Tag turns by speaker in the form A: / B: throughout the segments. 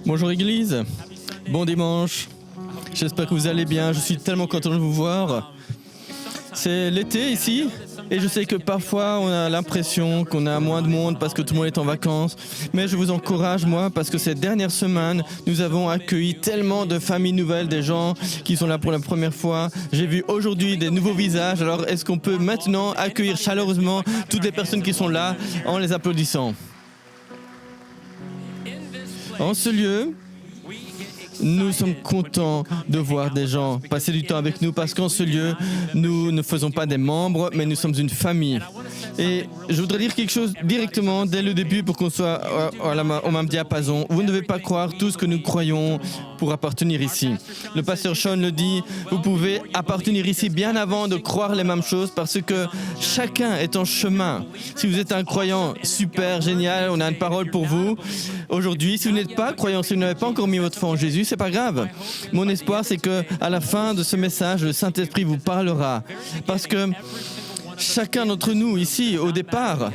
A: Bonjour Église, bon dimanche. J'espère que vous allez bien, je suis tellement content de vous voir. C'est l'été ici et je sais que parfois on a l'impression qu'on a moins de monde parce que tout le monde est en vacances. Mais je vous encourage moi parce que ces dernières semaines, nous avons accueilli tellement de familles nouvelles, des gens qui sont là pour la première fois. J'ai vu aujourd'hui des nouveaux visages, alors est-ce qu'on peut maintenant accueillir chaleureusement toutes les personnes qui sont là en les applaudissant? En ce lieu, nous sommes contents de voir des gens passer du temps avec nous parce qu'en ce lieu, nous ne faisons pas des membres, mais nous sommes une famille. Et je voudrais dire quelque chose directement dès le début pour qu'on soit au même diapason. Vous ne devez pas croire tout ce que nous croyons pour appartenir ici. Le pasteur Sean le dit, vous pouvez appartenir ici bien avant de croire les mêmes choses parce que chacun est en chemin. Si vous êtes un croyant, super, génial, on a une parole pour vous. Aujourd'hui, si vous n'êtes pas croyant, si vous n'avez pas encore mis votre foi en Jésus, c'est pas grave. Mon espoir, c'est que à la fin de ce message, le Saint-Esprit vous parlera. Parce que chacun d'entre nous ici, au départ,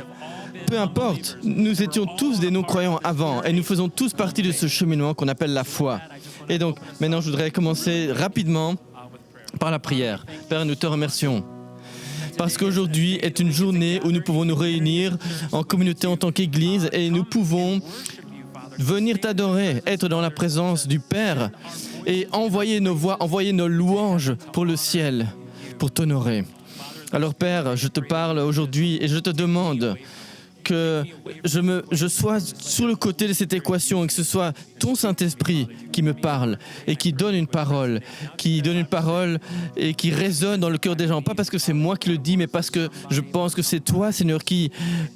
A: peu importe, nous étions tous des non-croyants avant et nous faisons tous partie de ce cheminement qu'on appelle la foi. Et donc, maintenant, je voudrais commencer rapidement par la prière. Père, nous te remercions. Parce qu'aujourd'hui est une journée où nous pouvons nous réunir en communauté en tant qu'Église et nous pouvons venir t'adorer, être dans la présence du Père et envoyer nos voix, envoyer nos louanges pour le ciel, pour t'honorer. Alors Père, je te parle aujourd'hui et je te demande que je sois sur le côté de cette équation et que ce soit ton Saint-Esprit qui me parle et qui donne une parole et qui résonne dans le cœur des gens. Pas parce que c'est moi qui le dis, mais parce que je pense que c'est toi, Seigneur, qui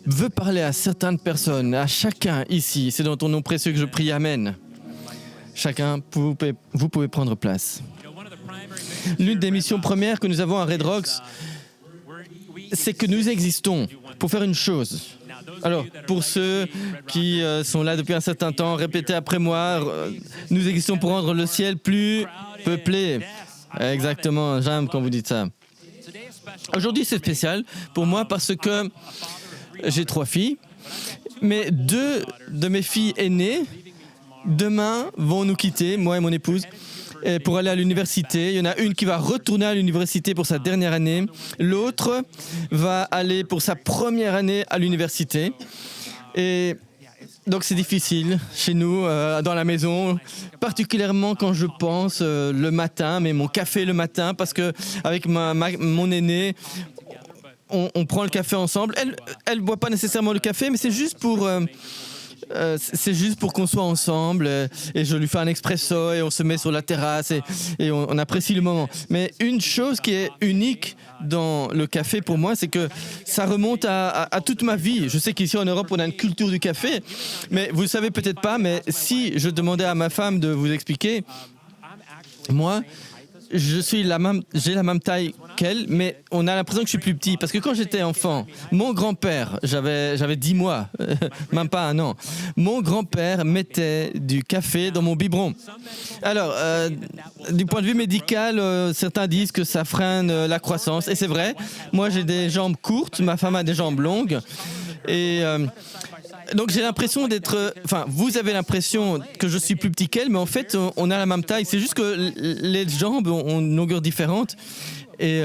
A: veut parler à certaines personnes, à chacun ici. C'est dans ton nom précieux que je prie. Amen. Chacun, vous pouvez prendre place. L'une des missions premières que nous avons à Red Rocks, c'est que nous existons pour faire une chose. Alors, pour ceux qui sont là depuis un certain temps, répétez après moi, nous existons pour rendre le ciel plus peuplé. Exactement, j'aime quand vous dites ça. Aujourd'hui, c'est spécial pour moi parce que j'ai 3 filles, mais 2 de mes filles aînées, demain, vont nous quitter, moi et mon épouse, pour aller à l'université. Il y en a une qui va retourner à l'université pour sa dernière année. L'autre va aller pour sa première année à l'université. Et donc c'est difficile chez nous, dans la maison, particulièrement quand je pense le matin, mais mon café le matin, parce que avec mon aînée, on prend le café ensemble. Elle boit pas nécessairement le café, mais c'est juste pour qu'on soit ensemble et je lui fais un expresso et on se met sur la terrasse et on apprécie le moment. Mais une chose qui est unique dans le café pour moi, c'est que ça remonte à toute ma vie. Je sais qu'ici en Europe, on a une culture du café, mais vous ne savez peut-être pas, mais si je demandais à ma femme de vous expliquer, moi, j'ai la même taille qu'elle, mais on a l'impression que je suis plus petit. Parce que quand j'étais enfant, mon grand-père, j'avais 10 mois, même pas un an, mon grand-père mettait du café dans mon biberon. Alors, du point de vue médical, certains disent que ça freine la croissance. Et c'est vrai, moi j'ai des jambes courtes, ma femme a des jambes longues. Et donc j'ai l'impression d'être... Enfin, vous avez l'impression que je suis plus petit qu'elle, mais en fait, on a la même taille. C'est juste que les jambes ont une longueur différente. Et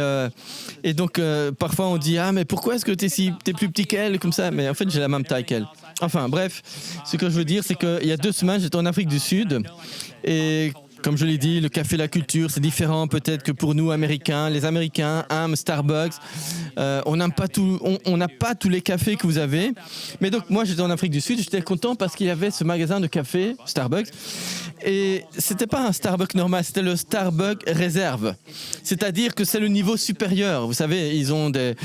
A: donc, parfois, on dit « Ah, mais pourquoi est-ce que t'es plus petit qu'elle ?» comme ça. Mais en fait, j'ai la même taille qu'elle. Enfin, bref, ce que je veux dire, c'est qu'il y a 2 semaines, j'étais en Afrique du Sud. Et comme je l'ai dit, le café, la culture, c'est différent peut-être que pour nous, Américains. Les Américains aiment Starbucks. On n'a pas tous les cafés que vous avez. Mais donc, moi, j'étais en Afrique du Sud. J'étais content parce qu'il y avait ce magasin de café, Starbucks. Et c'était pas un Starbucks normal, c'était le Starbucks réserve. C'est-à-dire que c'est le niveau supérieur. Vous savez, ils ont des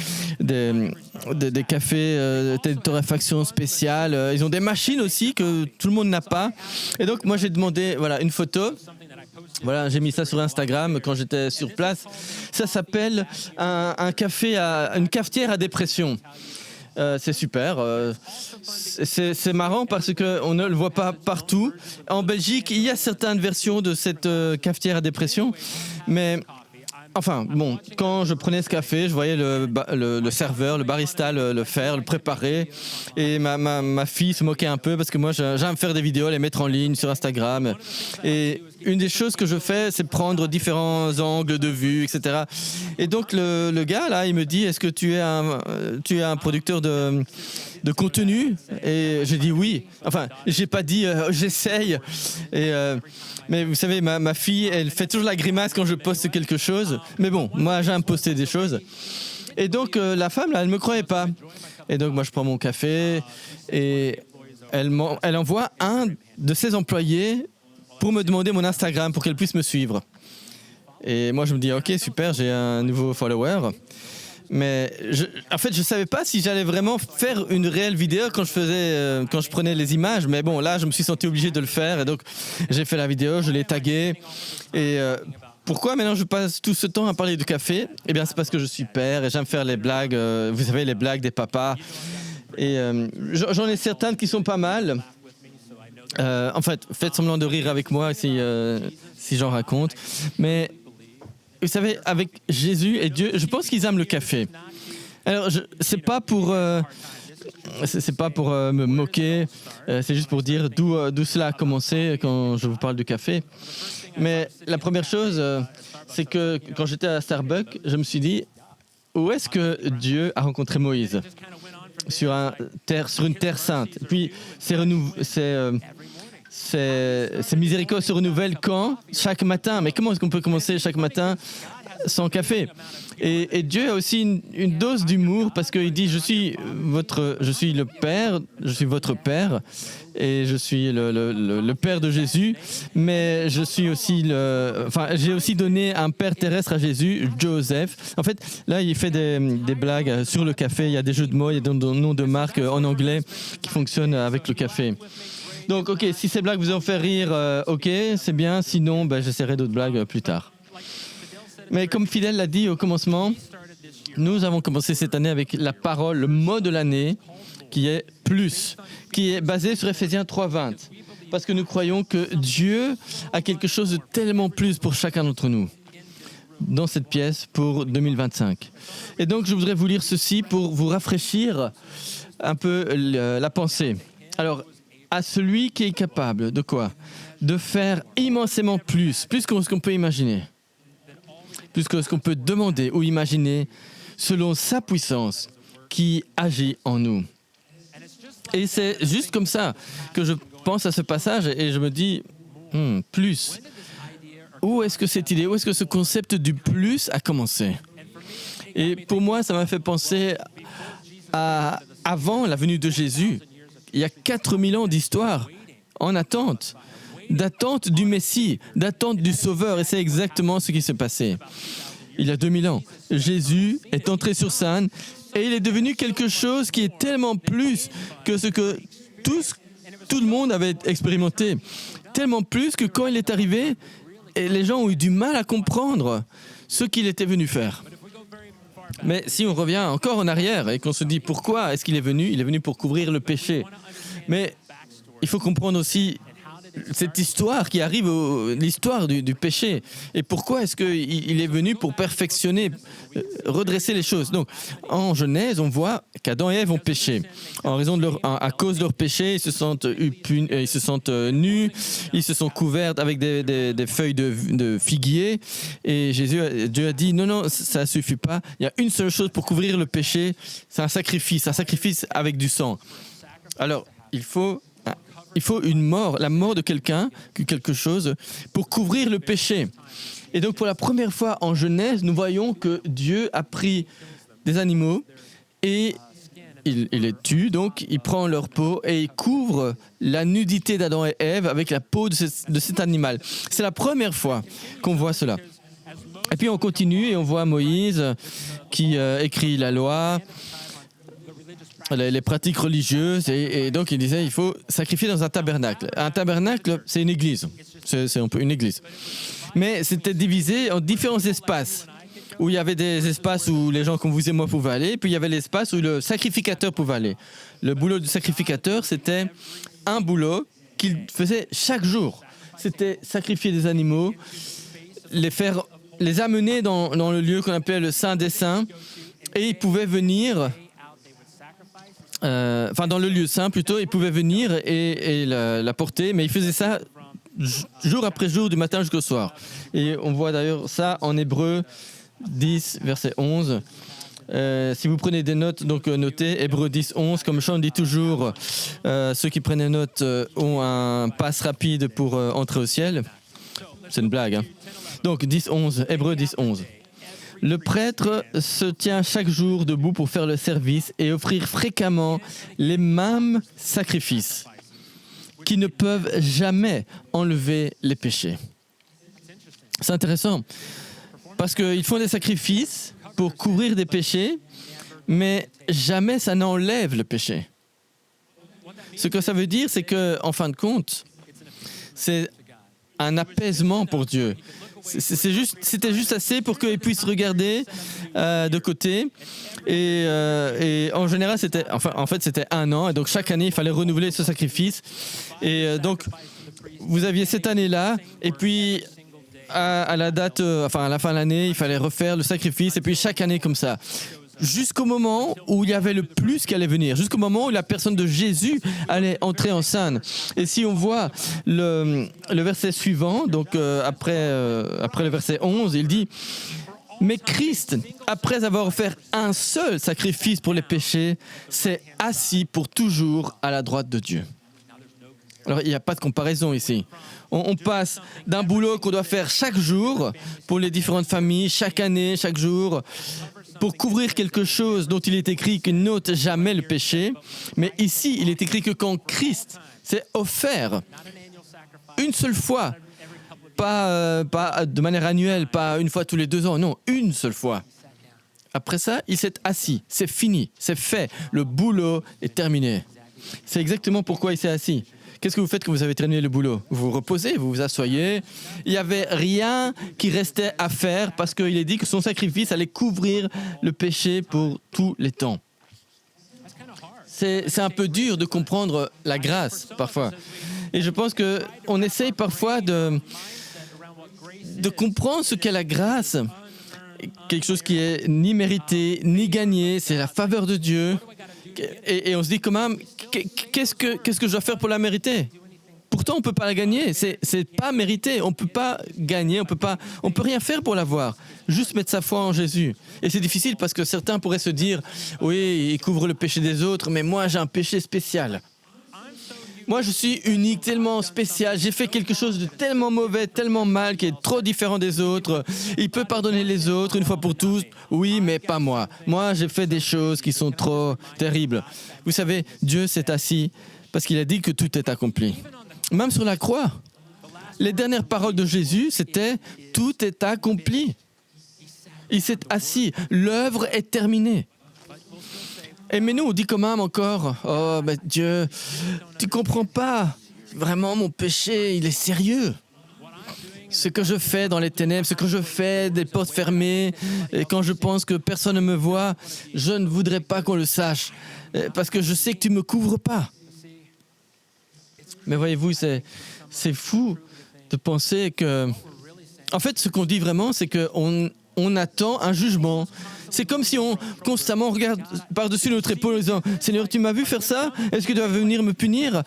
A: cafés de torréfaction spéciale. Ils ont des machines aussi que tout le monde n'a pas. Et donc, moi, j'ai demandé une photo. Voilà, j'ai mis ça sur Instagram quand j'étais sur place. Ça s'appelle une cafetière à dépression. C'est super. C'est marrant parce qu'on ne le voit pas partout. En Belgique, il y a certaines versions de cette cafetière à dépression, mais enfin, bon, quand je prenais ce café, je voyais le serveur, le barista le faire, le préparer. Et ma fille se moquait un peu parce que moi, j'aime faire des vidéos, les mettre en ligne sur Instagram. Et une des choses que je fais, c'est prendre différents angles de vue, etc. Et donc, le gars, là, il me dit, est-ce que tu es un producteur de contenu? Et j'ai dit oui. Enfin, j'ai pas dit j'essaye. Mais vous savez, ma fille, elle fait toujours la grimace quand je poste quelque chose. Mais bon, moi, j'aime poster des choses. Et donc, la femme, là, elle me croyait pas. Et donc, moi, je prends mon café et elle envoie un de ses employés pour me demander mon Instagram pour qu'elle puisse me suivre. Et moi, je me dis, ok, super, j'ai un nouveau follower. Mais en fait, je savais pas si j'allais vraiment faire une réelle vidéo quand je prenais les images. Mais bon, là, je me suis senti obligé de le faire. Et donc, j'ai fait la vidéo, je l'ai tagué. Et pourquoi maintenant je passe tout ce temps à parler de café? Eh bien, c'est parce que je suis père et j'aime faire les blagues. Vous savez, les blagues des papas. Et j'en ai certaines qui sont pas mal. En fait, faites semblant de rire avec moi si j'en raconte. Mais vous savez, avec Jésus et Dieu, je pense qu'ils aiment le café. Alors, c'est pas pour me moquer, c'est juste pour dire d'où cela a commencé quand je vous parle du café. Mais la première chose, c'est que quand j'étais à Starbucks, je me suis dit, où est-ce que Dieu a rencontré Moïse? Sur une terre sainte. Puis, ces miséricordes se renouvellent quand? Chaque matin. Mais comment est-ce qu'on peut commencer chaque matin sans café? Et Dieu a aussi une dose d'humour parce qu'il dit je suis le Père, je suis votre Père et je suis le Père de Jésus, mais je suis aussi j'ai aussi donné un Père terrestre à Jésus, Joseph. En fait, là, il fait des blagues sur le café. Il y a des jeux de mots, il y a des noms de marques en anglais qui fonctionnent avec le café. Donc, ok, si ces blagues vous ont fait rire, ok, c'est bien. Sinon, j'essaierai d'autres blagues plus tard. Mais comme Fidèle l'a dit au commencement, nous avons commencé cette année avec la parole, le mot de l'année, qui est plus, qui est basé sur Ephésiens 3:20. Parce que nous croyons que Dieu a quelque chose de tellement plus pour chacun d'entre nous dans cette pièce pour 2025. Et donc, je voudrais vous lire ceci pour vous rafraîchir un peu la pensée. Alors, à celui qui est capable de quoi? De faire immensément plus que ce qu'on peut imaginer, plus que ce qu'on peut demander ou imaginer, selon sa puissance qui agit en nous. Et c'est juste comme ça que je pense à ce passage et je me dis, plus. Où est-ce que cette idée, où est-ce que ce concept du plus a commencé? Et pour moi, ça m'a fait penser à avant la venue de Jésus. Il y a 4000 ans d'histoire en attente, d'attente du Messie, d'attente du Sauveur. Et c'est exactement ce qui s'est passé. Il y a 2000 ans, Jésus est entré sur scène et il est devenu quelque chose qui est tellement plus que ce que tout le monde avait expérimenté. Tellement plus que quand il est arrivé, les gens ont eu du mal à comprendre ce qu'il était venu faire. Mais si on revient encore en arrière et qu'on se dit pourquoi est-ce qu'il est venu? Il est venu pour couvrir le péché. Mais il faut comprendre aussi cette histoire qui arrive, l'histoire du péché. Et pourquoi est-ce qu'il est venu pour perfectionner, redresser les choses? Donc, en Genèse, on voit qu'Adam et Ève ont péché. À cause de leur péché, ils se sentent nus, ils se sont couverts avec des feuilles de figuier. Et Dieu a dit, non, ça ne suffit pas. Il y a une seule chose pour couvrir le péché, c'est un sacrifice avec du sang. Alors, il faut une mort, la mort de quelque chose, pour couvrir le péché. Et donc, pour la première fois en Genèse, nous voyons que Dieu a pris des animaux et il les tue, donc il prend leur peau et il couvre la nudité d'Adam et Ève avec la peau de cet animal. C'est la première fois qu'on voit cela. Et puis on continue et on voit Moïse qui écrit la loi, les pratiques religieuses, et donc il disait il faut sacrifier dans un tabernacle. Un tabernacle, c'est une église, c'est un peu une église. Mais c'était divisé en différents espaces, où il y avait des espaces où les gens comme vous et moi pouvaient aller, puis il y avait l'espace où le sacrificateur pouvait aller. Le boulot du sacrificateur, c'était un boulot qu'il faisait chaque jour. C'était sacrifier des animaux, les faire les amenait dans le lieu qu'on appelait le Saint des Saints, et ils pouvaient venir, dans le lieu saint plutôt, ils pouvaient venir et la porter, mais ils faisaient ça jour après jour, du matin jusqu'au soir. Et on voit d'ailleurs ça en Hébreux 10, verset 11. Si vous prenez des notes, donc notez Hébreux 10, 11. Comme Sean dit toujours, ceux qui prennent des notes ont un passe rapide pour entrer au ciel. C'est une blague, hein. Donc 10, 11, Hébreux 10, 11. Le prêtre se tient chaque jour debout pour faire le service et offrir fréquemment les mêmes sacrifices qui ne peuvent jamais enlever les péchés. C'est intéressant parce qu'ils font des sacrifices pour couvrir des péchés, mais jamais ça n'enlève le péché. Ce que ça veut dire, c'est qu'en fin de compte, c'est un apaisement pour Dieu. C'était juste assez pour qu'ils puissent regarder de côté. Et en général, c'était 1 an. Et donc, chaque année, il fallait renouveler ce sacrifice. Et donc, vous aviez cette année-là. Et puis, à la fin de l'année, il fallait refaire le sacrifice. Et puis, chaque année, comme ça. Jusqu'au moment où il y avait le plus qui allait venir, jusqu'au moment où la personne de Jésus allait entrer en scène. Et si on voit le verset suivant, donc après le verset 11, il dit « Mais Christ, après avoir offert un seul sacrifice pour les péchés, s'est assis pour toujours à la droite de Dieu. » Alors, il n'y a pas de comparaison ici. On passe d'un boulot qu'on doit faire chaque jour pour les différentes familles, chaque année, chaque jour, pour couvrir quelque chose dont il est écrit qu'il n'ôte jamais le péché. Mais ici, il est écrit que quand Christ s'est offert une seule fois, pas de manière annuelle, pas une fois tous les 2 ans, non, une seule fois. Après ça, il s'est assis, c'est fini, c'est fait, le boulot est terminé. C'est exactement pourquoi il s'est assis. Qu'est-ce que vous faites quand vous avez terminé le boulot? Vous vous reposez, vous vous asseyez. Il n'y avait rien qui restait à faire parce qu'il est dit que son sacrifice allait couvrir le péché pour tous les temps. C'est un peu dur de comprendre la grâce, parfois. Et je pense qu'on essaye parfois de comprendre ce qu'est la grâce. Quelque chose qui est ni mérité, ni gagné, c'est la faveur de Dieu. Et on se dit quand même, qu'est-ce que je dois faire pour la mériter? Pourtant, on ne peut pas la gagner. C'est pas mérité. On ne peut pas gagner. On peut rien faire pour l'avoir. Juste mettre sa foi en Jésus. Et c'est difficile parce que certains pourraient se dire, oui, il couvre le péché des autres, mais moi, j'ai un péché spécial. Moi, je suis unique, tellement spécial. J'ai fait quelque chose de tellement mauvais, tellement mal, qui est trop différent des autres. Il peut pardonner les autres une fois pour tous. Oui, mais pas moi. Moi, j'ai fait des choses qui sont trop terribles. Vous savez, Dieu s'est assis parce qu'il a dit que tout est accompli. Même sur la croix, les dernières paroles de Jésus, c'était « Tout est accompli ». Il s'est assis. L'œuvre est terminée. Mais nous, on dit quand même encore, « Oh, mais Dieu, tu comprends pas. Vraiment, mon péché, il est sérieux. Ce que je fais dans les ténèbres, ce que je fais des portes fermées, et quand je pense que personne ne me voit, je ne voudrais pas qu'on le sache, parce que je sais que tu ne me couvres pas. » Mais voyez-vous, c'est fou de penser que... En fait, ce qu'on dit vraiment, c'est qu'on attend un jugement. C'est comme si on constamment regarde par-dessus notre épaule en disant « Seigneur, tu m'as vu faire ça? Est-ce que tu vas venir me punir ?»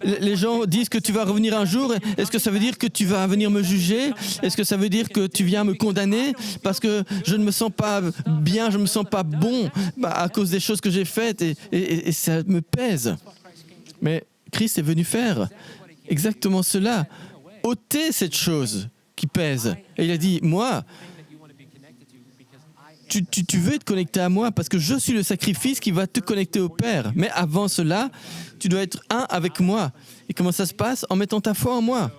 A: Les gens disent que tu vas revenir un jour. Est-ce que ça veut dire que tu vas venir me juger? Est-ce que ça veut dire que tu viens me condamner parce que je ne me sens pas bien, je ne me sens pas bon à cause des choses que j'ai faites et ça me pèse. Mais Christ est venu faire exactement cela, ôter cette chose qui pèse. Et il a dit « Moi, tu veux être connecté à moi parce que je suis le sacrifice qui va te connecter au Père. Mais avant cela, tu dois être un avec moi. » Et comment ça se passe? En mettant ta foi en moi.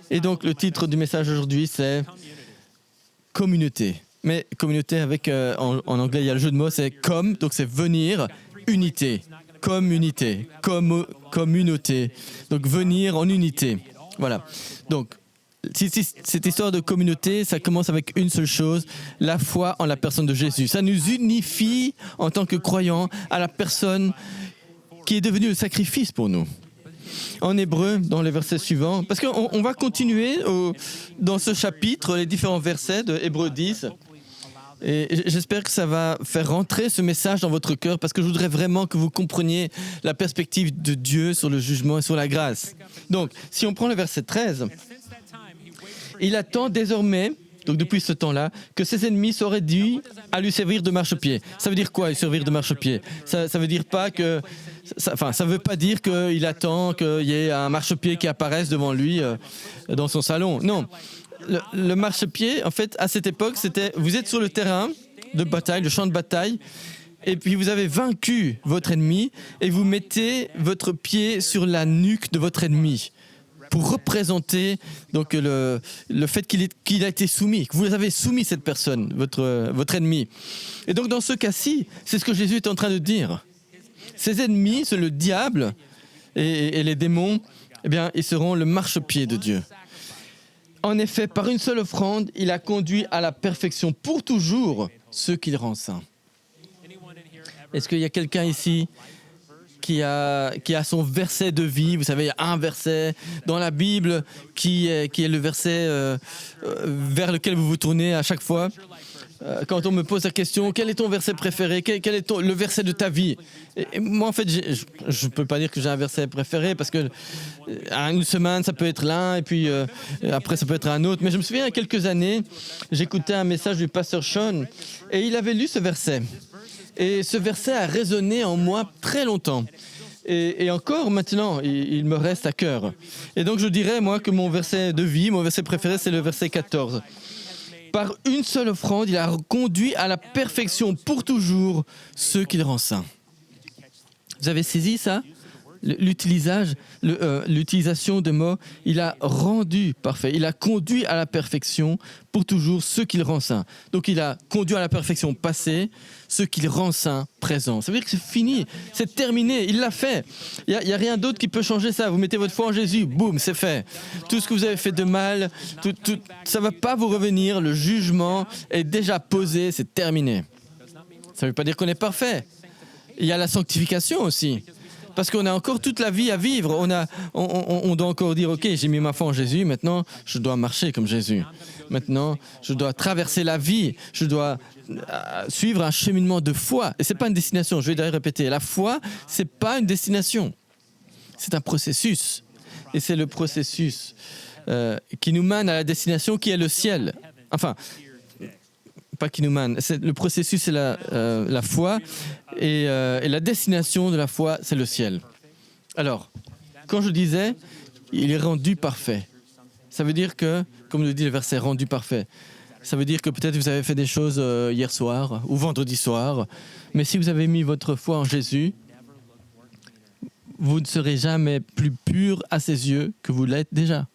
A: Et donc, le titre du message aujourd'hui, c'est « Communauté ». Mais communauté avec, en anglais, il y a le jeu de mots, c'est « comme », donc c'est « venir », « unité ». Communauté, communauté. Donc, venir en unité. Voilà. Donc, cette histoire de communauté, ça commence avec une seule chose, la foi en la personne de Jésus. Ça nous unifie en tant que croyants à la personne qui est devenue le sacrifice pour nous. en hébreu dans les versets suivants, parce qu'on va continuer dans ce chapitre, les différents versets de Hébreux 10. Et j'espère que ça va faire rentrer ce message dans votre cœur, parce que je voudrais vraiment que vous compreniez la perspective de Dieu sur le jugement et sur la grâce. Donc, si on prend le verset 13, il attend désormais, donc depuis ce temps-là, que ses ennemis soient réduits à lui servir de marchepied. Ça veut dire quoi, lui servir de marchepied ? Ça veut dire pas que... ça veut pas dire qu'il attend qu'il y ait un marchepied qui apparaisse devant lui dans son salon. Non. Le marchepied, en fait, à cette époque, c'était... Vous êtes sur le terrain de bataille, le champ de bataille, et puis vous avez vaincu votre ennemi, et vous mettez votre pied sur la nuque de votre ennemi, pour représenter donc, le fait qu'il a été soumis, que vous avez soumis cette personne, votre ennemi. Et donc dans ce cas-ci, c'est ce que Jésus est en train de dire. Ses ennemis, c'est le diable et les démons, eh bien, ils seront le marchepied de Dieu. En effet, par une seule offrande, il a conduit à la perfection pour toujours ceux qu'il rend saints. Est-ce qu'il y a quelqu'un ici qui a son verset de vie? Vous savez, il y a un verset dans la Bible qui est le verset vers lequel vous vous tournez à chaque fois. Quand on me pose la question, quel est ton verset préféré? Quel est le verset de ta vie? Et moi, en fait, je ne peux pas dire que j'ai un verset préféré, parce que une semaine, ça peut être l'un, et puis après, ça peut être un autre. Mais je me souviens, il y a quelques années, j'écoutais un message du pasteur Sean, et il avait lu ce verset. Et ce verset a résonné en moi très longtemps. Et encore maintenant, il me reste à cœur. Et donc, je dirais, moi, que mon verset de vie, mon verset préféré, c'est le verset 14. Par une seule offrande, il a conduit à la perfection pour toujours ceux qu'il rend saints. Vous avez saisi ça ? L'utilisation de mots, il a rendu parfait, il a conduit à la perfection pour toujours ceux qu'il rend saints. Donc il a conduit à la perfection passée, ceux qu'il rend saints présent. Ça veut dire que c'est fini, c'est terminé, il l'a fait. Il n'y a rien d'autre qui peut changer ça. Vous mettez votre foi en Jésus, boum, c'est fait. Tout ce que vous avez fait de mal, ça ne va pas vous revenir, le jugement est déjà posé, c'est terminé. Ça ne veut pas dire qu'on est parfait. Il y a la sanctification aussi. Parce qu'on a encore toute la vie à vivre. On doit encore dire, ok, j'ai mis ma foi en Jésus, maintenant je dois marcher comme Jésus. Maintenant, je dois traverser la vie, je dois suivre un cheminement de foi. Et ce n'est pas une destination, je vais d'ailleurs répéter. La foi, ce n'est pas une destination, c'est un processus. Et c'est le processus qui nous mène à la destination qui est le ciel. Enfin, pas qui nous mène. Le processus, c'est la foi, et la destination de la foi, c'est le ciel. Alors, quand je disais, il est rendu parfait, ça veut dire que, comme le dit le verset, rendu parfait, ça veut dire que peut-être vous avez fait des choses hier soir ou vendredi soir, mais si vous avez mis votre foi en Jésus, vous ne serez jamais plus pur à ses yeux que vous l'êtes déjà.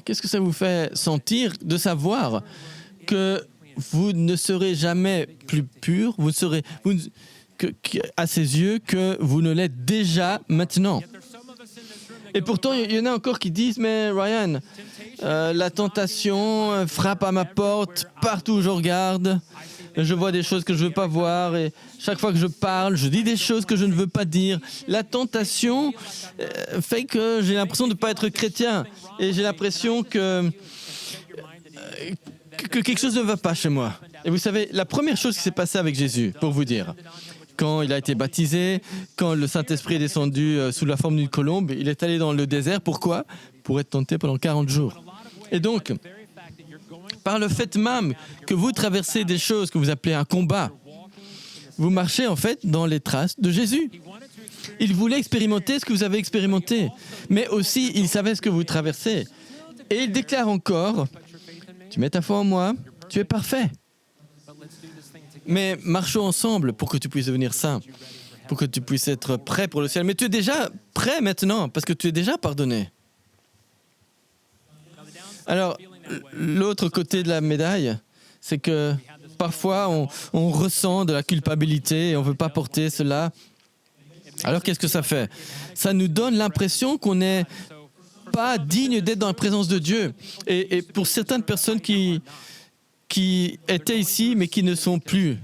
A: Qu'est-ce que ça vous fait sentir de savoir que vous ne serez jamais plus pur, à ses yeux que vous ne l'êtes déjà maintenant? Et pourtant, il y en a encore qui disent, mais Ryan, la tentation frappe à ma porte partout où je regarde. Je vois des choses que je ne veux pas voir, et chaque fois que je parle, je dis des choses que je ne veux pas dire. La tentation fait que j'ai l'impression de ne pas être chrétien, et j'ai l'impression que quelque chose ne va pas chez moi. Et vous savez, la première chose qui s'est passée avec Jésus, pour vous dire, quand il a été baptisé, quand le Saint-Esprit est descendu sous la forme d'une colombe, il est allé dans le désert. Pourquoi ? Pour être tenté pendant 40 jours. Et donc, par le fait même que vous traversez des choses que vous appelez un combat, vous marchez en fait dans les traces de Jésus. Il voulait expérimenter ce que vous avez expérimenté, mais aussi il savait ce que vous traversez. Et il déclare encore, tu mets ta foi en moi, tu es parfait. Mais marchons ensemble pour que tu puisses devenir saint, pour que tu puisses être prêt pour le ciel. Mais tu es déjà prêt maintenant, parce que tu es déjà pardonné. Alors, l'autre côté de la médaille, c'est que parfois on ressent de la culpabilité et on ne veut pas porter cela. Alors qu'est-ce que ça fait ? Ça nous donne l'impression qu'on n'est pas digne d'être dans la présence de Dieu. Et pour certaines personnes qui étaient ici mais qui ne sont plus,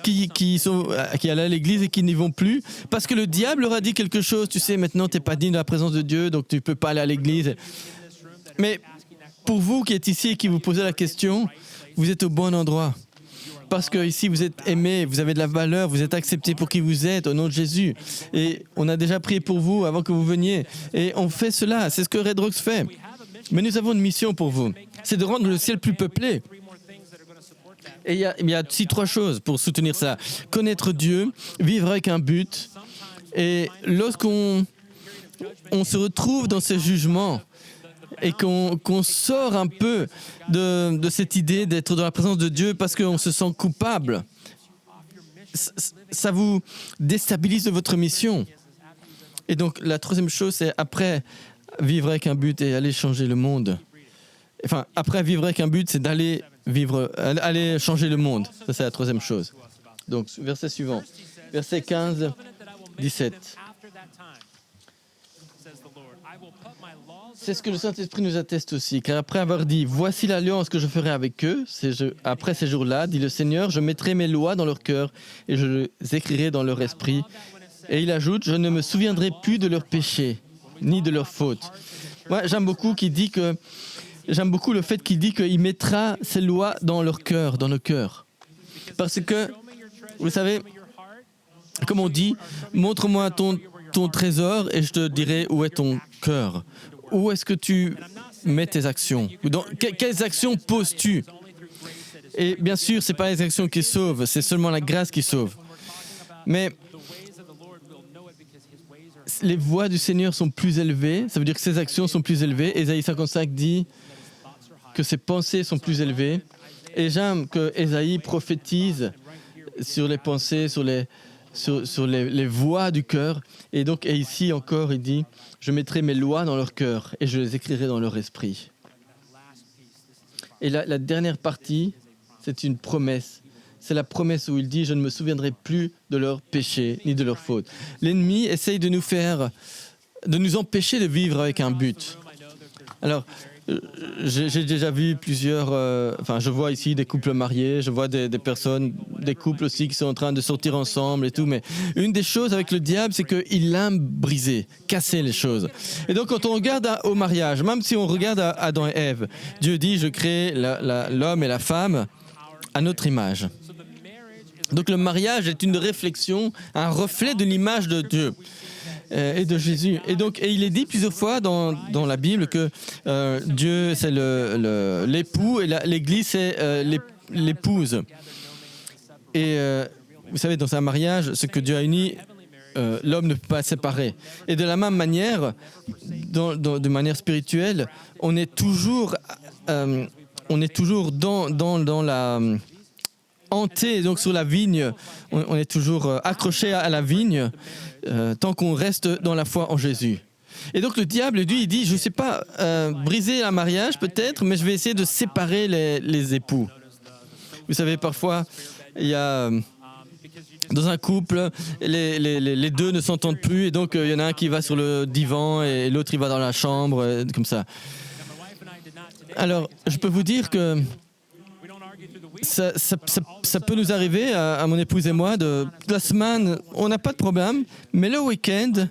A: qui allaient à l'église et qui n'y vont plus parce que le diable leur a dit quelque chose. Tu sais, maintenant, tu n'es pas digne de la présence de Dieu, donc tu ne peux pas aller à l'église. Mais pour vous qui êtes ici et qui vous posez la question, vous êtes au bon endroit. Parce que ici, vous êtes aimés, vous avez de la valeur, vous êtes acceptés pour qui vous êtes, au nom de Jésus. Et on a déjà prié pour vous avant que vous veniez. Et on fait cela, c'est ce que Red Rocks fait. Mais nous avons une mission pour vous, c'est de rendre le ciel plus peuplé. Et il y a aussi 3 choses pour soutenir ça. Connaître Dieu, vivre avec un but. Et lorsqu'on se retrouve dans ce jugement et qu'on sort un peu de cette idée d'être dans la présence de Dieu parce qu'on se sent coupable, ça vous déstabilise de votre mission. Et donc la 3e chose, c'est après vivre avec un but et aller changer le monde. Enfin, après vivre avec un but, c'est d'aller aller changer le monde. Ça, c'est la 3e chose. Donc, verset suivant. Verset 15, 17. C'est ce que le Saint-Esprit nous atteste aussi, car après avoir dit « Voici l'alliance que je ferai avec eux », après ces jours-là, dit le Seigneur, « Je mettrai mes lois dans leur cœur et je les écrirai dans leur esprit. » Et il ajoute « Je ne me souviendrai plus de leurs péchés, ni de leurs fautes. » Moi, j'aime beaucoup le fait qu'il dit qu'il mettra ses lois dans leur cœur, dans nos cœurs. Parce que, vous savez, comme on dit, montre-moi ton trésor et je te dirai où est ton cœur. Où est-ce que tu mets tes actions? Quelles actions poses-tu? Et bien sûr, ce n'est pas les actions qui sauvent, c'est seulement la grâce qui sauve. Mais les voies du Seigneur sont plus élevées, ça veut dire que ses actions sont plus élevées. Ésaïe 55 dit que ses pensées sont plus élevées. Et j'aime que Ésaïe prophétise sur les pensées, sur les voies du cœur. Et donc, et ici encore, il dit « Je mettrai mes lois dans leur cœur et je les écrirai dans leur esprit. » Et la dernière partie, c'est une promesse. C'est la promesse où il dit « Je ne me souviendrai plus de leurs péchés ni de leurs fautes. » L'ennemi essaye de nous empêcher de vivre avec un but. Alors, j'ai déjà vu je vois ici des couples mariés, je vois des personnes, des couples aussi qui sont en train de sortir ensemble et tout, mais une des choses avec le diable, c'est qu'il aime briser, casser les choses. Et donc quand on regarde au mariage, même si on regarde à Adam et Ève, Dieu dit « Je crée l'homme et la femme à notre image ». Donc le mariage est une réflexion, un reflet de l'image de Dieu et de Jésus. Et il est dit plusieurs fois dans la Bible que Dieu c'est l'époux et l'Église c'est l'épouse. Et vous savez, dans un mariage, ce que Dieu a uni, l'homme ne peut pas séparer. Et de la même manière, de manière spirituelle, on est toujours dans la hanté, donc sur la vigne, on est toujours accroché à la vigne tant qu'on reste dans la foi en Jésus. Et donc le diable, lui, il dit, je ne sais pas, briser un mariage peut-être, mais je vais essayer de séparer les époux. Vous savez, parfois, il y a dans un couple, les deux ne s'entendent plus, et donc il y en a un qui va sur le divan et l'autre il va dans la chambre, comme ça. Alors, je peux vous dire que ça peut nous arriver, à mon épouse et moi, la semaine, on n'a pas de problème, mais le week-end,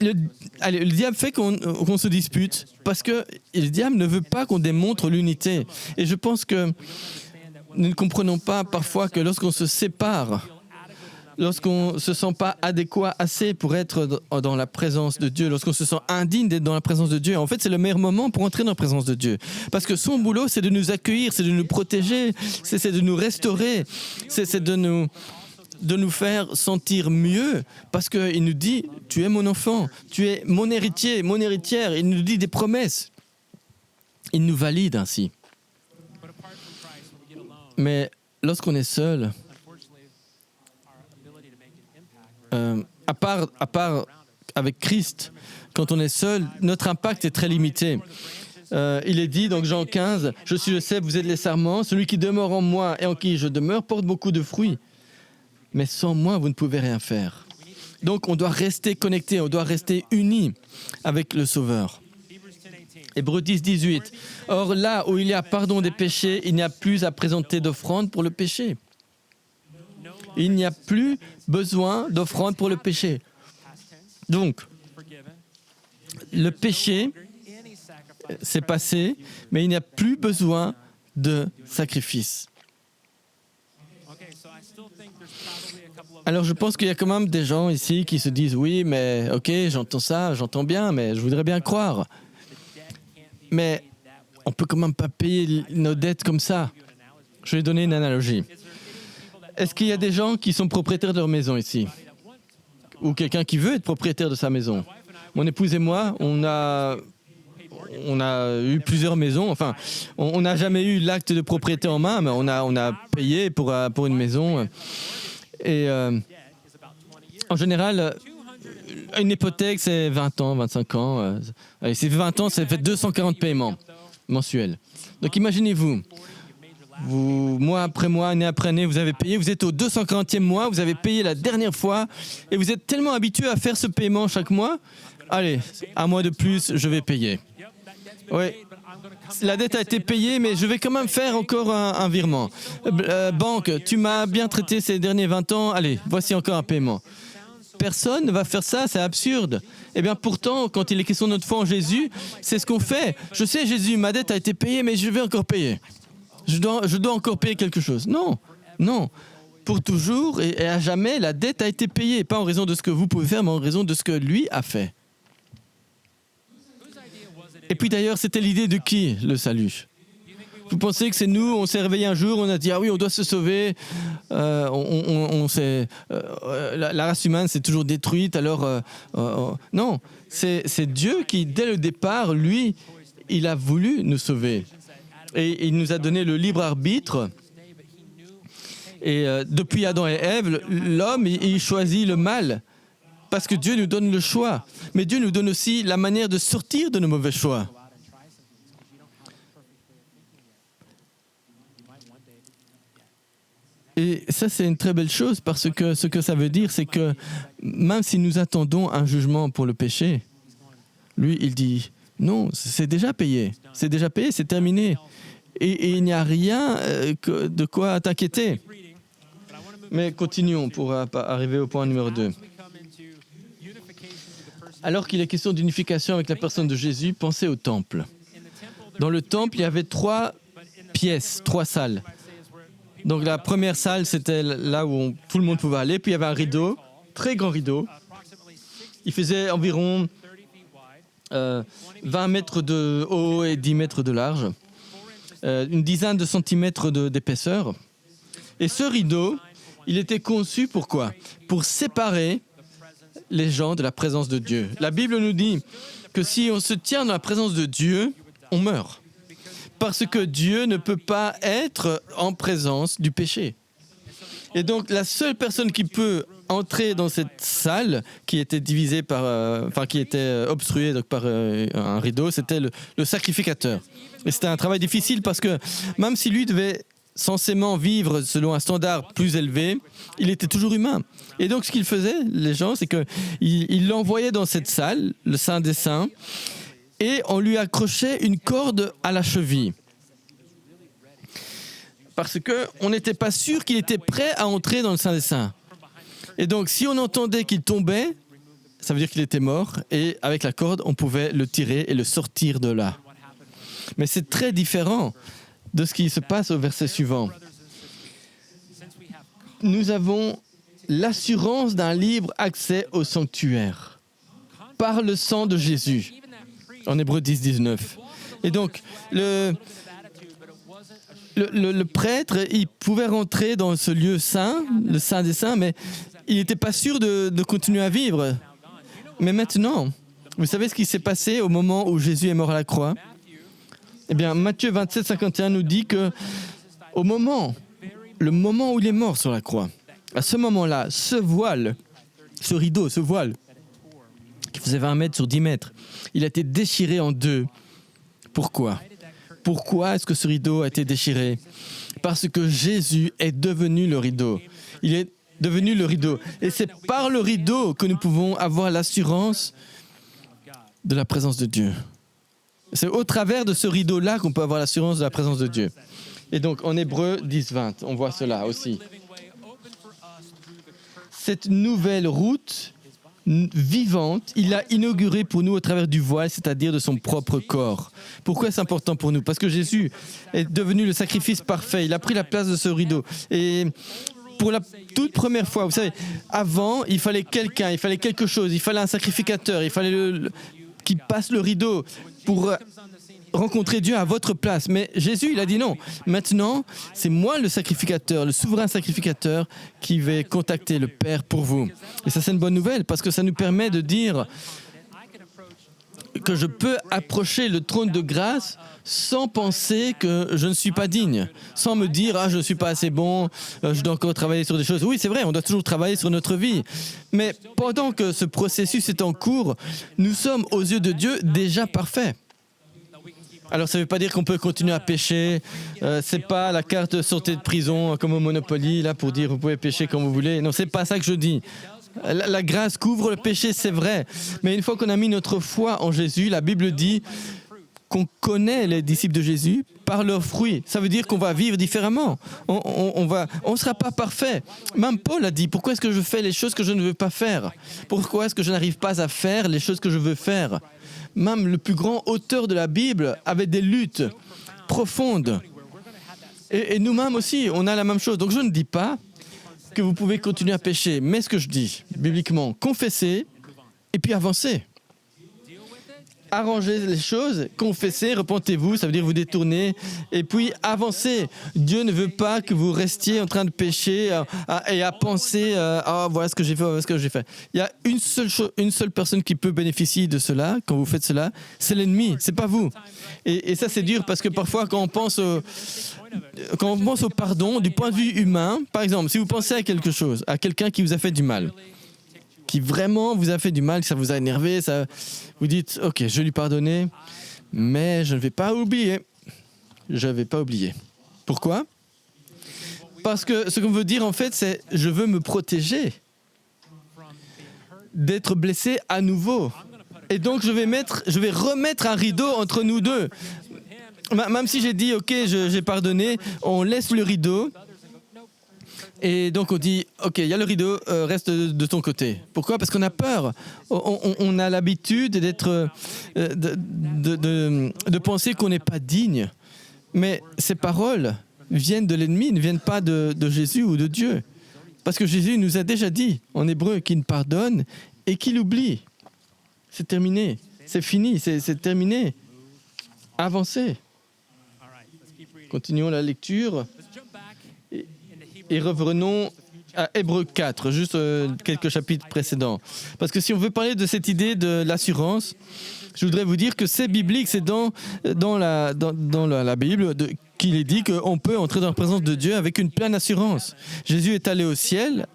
A: le diable fait qu'on se dispute parce que le diable ne veut pas qu'on démontre l'unité. Et je pense que nous ne comprenons pas parfois que lorsqu'on se sépare, lorsqu'on ne se sent pas adéquat assez pour être dans la présence de Dieu, lorsqu'on se sent indigne d'être dans la présence de Dieu, en fait, c'est le meilleur moment pour entrer dans la présence de Dieu. Parce que son boulot, c'est de nous accueillir, c'est de nous protéger, c'est de nous restaurer, c'est de nous faire sentir mieux, parce qu'il nous dit « Tu es mon enfant, tu es mon héritier, mon héritière », il nous dit des promesses. Il nous valide ainsi. Mais lorsqu'on est seul, à part avec Christ, quand on est seul, notre impact est très limité. Il est dit, donc Jean 15, « Je suis le cep, vous êtes les sarments, celui qui demeure en moi et en qui je demeure porte beaucoup de fruits. Mais sans moi, vous ne pouvez rien faire. » Donc on doit rester connecté, on doit rester unis avec le Sauveur. Hébreux 10, 18. Or là où il y a pardon des péchés, il n'y a plus à présenter d'offrande pour le péché. Il n'y a plus besoin d'offrande pour le péché. Donc, le péché, c'est passé, mais il n'y a plus besoin de sacrifice. Alors je pense qu'il y a quand même des gens ici qui se disent « Oui, mais ok, j'entends ça, j'entends bien, mais je voudrais bien croire. » Mais on ne peut quand même pas payer nos dettes comme ça. Je vais donner une analogie. Est-ce qu'il y a des gens qui sont propriétaires de leur maison ici? Ou quelqu'un qui veut être propriétaire de sa maison? Mon épouse et moi, on a eu plusieurs maisons. Enfin, on n'a jamais eu l'acte de propriété en main, mais on a payé pour une maison. Et en général, une hypothèque, c'est 20 ans, 25 ans. C'est 20 ans, ça fait 240 paiements mensuels. Donc imaginez-vous, mois après mois, année après année, vous avez payé, vous êtes au 240e mois, vous avez payé la dernière fois, et vous êtes tellement habitué à faire ce paiement chaque mois, allez, un mois de plus, je vais payer. Oui, la dette a été payée, mais je vais quand même faire encore un virement. Banque, tu m'as bien traité ces derniers 20 ans, allez, voici encore un paiement. Personne ne va faire ça, c'est absurde. Eh bien pourtant, quand il est question de notre foi en Jésus, c'est ce qu'on fait. Je sais, Jésus, ma dette a été payée, mais je vais encore payer. Je dois encore payer quelque chose. Non, non. Pour toujours et à jamais, la dette a été payée. Pas en raison de ce que vous pouvez faire, mais en raison de ce que lui a fait. Et puis d'ailleurs, c'était l'idée de qui, le salut? Vous pensez que c'est nous, on s'est réveillé un jour, on a dit « Ah oui, on doit se sauver. » La race humaine s'est toujours détruite, alors... Non, c'est Dieu qui, dès le départ, lui, il a voulu nous sauver. Et il nous a donné le libre arbitre. Et depuis Adam et Ève, l'homme, il choisit le mal. Parce que Dieu nous donne le choix. Mais Dieu nous donne aussi la manière de sortir de nos mauvais choix. Et ça, c'est une très belle chose parce que ce que ça veut dire, c'est que même si nous attendons un jugement pour le péché, lui, il dit non, c'est déjà payé, c'est terminé. Et il n'y a rien de quoi t'inquiéter. Mais continuons pour arriver au point numéro 2. Alors qu'il est question d'unification avec la personne de Jésus, pensez au temple. Dans le temple, il y avait 3 pièces, 3 salles. Donc la première salle, c'était là où tout le monde pouvait aller. Puis il y avait un rideau, très grand rideau. Il faisait environ 20 mètres de haut et 10 mètres de large. Une dizaine de centimètres d'épaisseur. Et ce rideau, il était conçu pour quoi? Pour séparer les gens de la présence de Dieu. La Bible nous dit que si on se tient dans la présence de Dieu, on meurt. Parce que Dieu ne peut pas être en présence du péché. Et donc, la seule personne qui peut entrer dans cette salle, qui était divisée qui était obstruée donc, par un rideau, c'était le sacrificateur. Et c'était un travail difficile parce que même si lui devait censément vivre selon un standard plus élevé, il était toujours humain. Et donc, ce qu'ils faisaient, les gens, c'est qu'ils l'envoyaient dans cette salle, le Saint des Saints, et on lui accrochait une corde à la cheville. Parce qu'on n'était pas sûr qu'il était prêt à entrer dans le Saint des Saints. Et donc, si on entendait qu'il tombait, ça veut dire qu'il était mort, et avec la corde, on pouvait le tirer et le sortir de là. Mais c'est très différent de ce qui se passe au verset suivant. Nous avons l'assurance d'un libre accès au sanctuaire par le sang de Jésus. En Hébreux 10, 19. Et donc, le prêtre, il pouvait rentrer dans ce lieu saint, le Saint des Saints, mais il n'était pas sûr de continuer à vivre. Mais maintenant, vous savez ce qui s'est passé au moment où Jésus est mort à la croix? Eh bien, Matthieu 27, 51 nous dit que le moment où il est mort sur la croix, à ce moment-là, ce voile, ce rideau, ce voile, qui faisait 20 mètres sur 10 mètres, il a été déchiré en 2. Pourquoi? Pourquoi est-ce que ce rideau a été déchiré? Parce que Jésus est devenu le rideau. Il est devenu le rideau. Et c'est par le rideau que nous pouvons avoir l'assurance de la présence de Dieu. C'est au travers de ce rideau-là qu'on peut avoir l'assurance de la présence de Dieu. Et donc, en Hébreux 10, 20, on voit cela aussi. cette nouvelle route vivante, il l'a inaugurée pour nous au travers du voile, c'est-à-dire de son propre corps. Pourquoi c'est important pour nous? Parce que Jésus est devenu le sacrifice parfait. Il a pris la place de ce rideau. Et pour la toute première fois, vous savez, avant, il fallait quelqu'un, il fallait quelque chose, il fallait un sacrificateur, il fallait qu'il passe le rideau pour rencontrer Dieu à votre place. Mais Jésus, il a dit non. Maintenant, c'est moi le sacrificateur, le souverain sacrificateur qui vais contacter le Père pour vous. Et ça, c'est une bonne nouvelle parce que ça nous permet de dire que je peux approcher le trône de grâce sans penser que je ne suis pas digne, sans me dire « Ah, je ne suis pas assez bon, je dois encore travailler sur des choses. » Oui, c'est vrai, on doit toujours travailler sur notre vie. Mais pendant que ce processus est en cours, nous sommes aux yeux de Dieu déjà parfaits. Alors, ça ne veut pas dire qu'on peut continuer à pécher. C'est pas la carte sortie de prison comme au Monopoly, là, pour dire vous pouvez pécher comme vous voulez. Non, c'est pas ça que je dis. La grâce couvre le péché, c'est vrai. Mais une fois qu'on a mis notre foi en Jésus, la Bible dit qu'on connaît les disciples de Jésus par leurs fruits. Ça veut dire qu'on va vivre différemment. On ne sera pas parfait. Même Paul a dit, pourquoi est-ce que je fais les choses que je ne veux pas faire? Pourquoi est-ce que je n'arrive pas à faire les choses que je veux faire? Même le plus grand auteur de la Bible avait des luttes profondes. Et nous-mêmes aussi, on a la même chose. Donc je ne dis pas que vous pouvez continuer à pécher. Mais ce que je dis, bibliquement, confessez et puis avancez. Arrangez les choses, confessez, repentez-vous, ça veut dire vous détournez, et puis avancez. Dieu ne veut pas que vous restiez en train de pécher et à penser voilà ce que j'ai fait, voilà ce que j'ai fait. Il y a une seule personne qui peut bénéficier de cela, quand vous faites cela, c'est l'ennemi, c'est pas vous. Et ça c'est dur parce que parfois quand on pense au pardon du point de vue humain, par exemple, si vous pensez à quelque chose, à quelqu'un qui vous a fait du mal, qui vraiment vous a fait du mal, que ça vous a énervé, vous dites « Ok, je vais lui pardonner, mais je ne vais pas oublier. » Je ne vais pas oublier. Pourquoi? Parce que ce qu'on veut dire en fait, c'est « Je veux me protéger d'être blessé à nouveau. » Et donc je vais remettre un rideau entre nous deux. Même si j'ai dit « Ok, j'ai pardonné », on laisse le rideau. Et donc on dit, ok, il y a le rideau, reste de ton côté. Pourquoi? Parce qu'on a peur. On a l'habitude d'être, de penser qu'on n'est pas digne. Mais ces paroles viennent de l'ennemi, ne viennent pas de Jésus ou de Dieu. Parce que Jésus nous a déjà dit, en hébreu, qu'il pardonne et qu'il oublie. C'est terminé, c'est fini, c'est terminé. Avancez. Continuons la lecture. Et revenons à Hébreux 4, juste quelques chapitres précédents. Parce que si on veut parler de cette idée de l'assurance, je voudrais vous dire que c'est biblique, c'est dans la Bible qu'il est dit qu'on peut entrer dans la présence de Dieu avec une pleine assurance. Jésus est allé au ciel,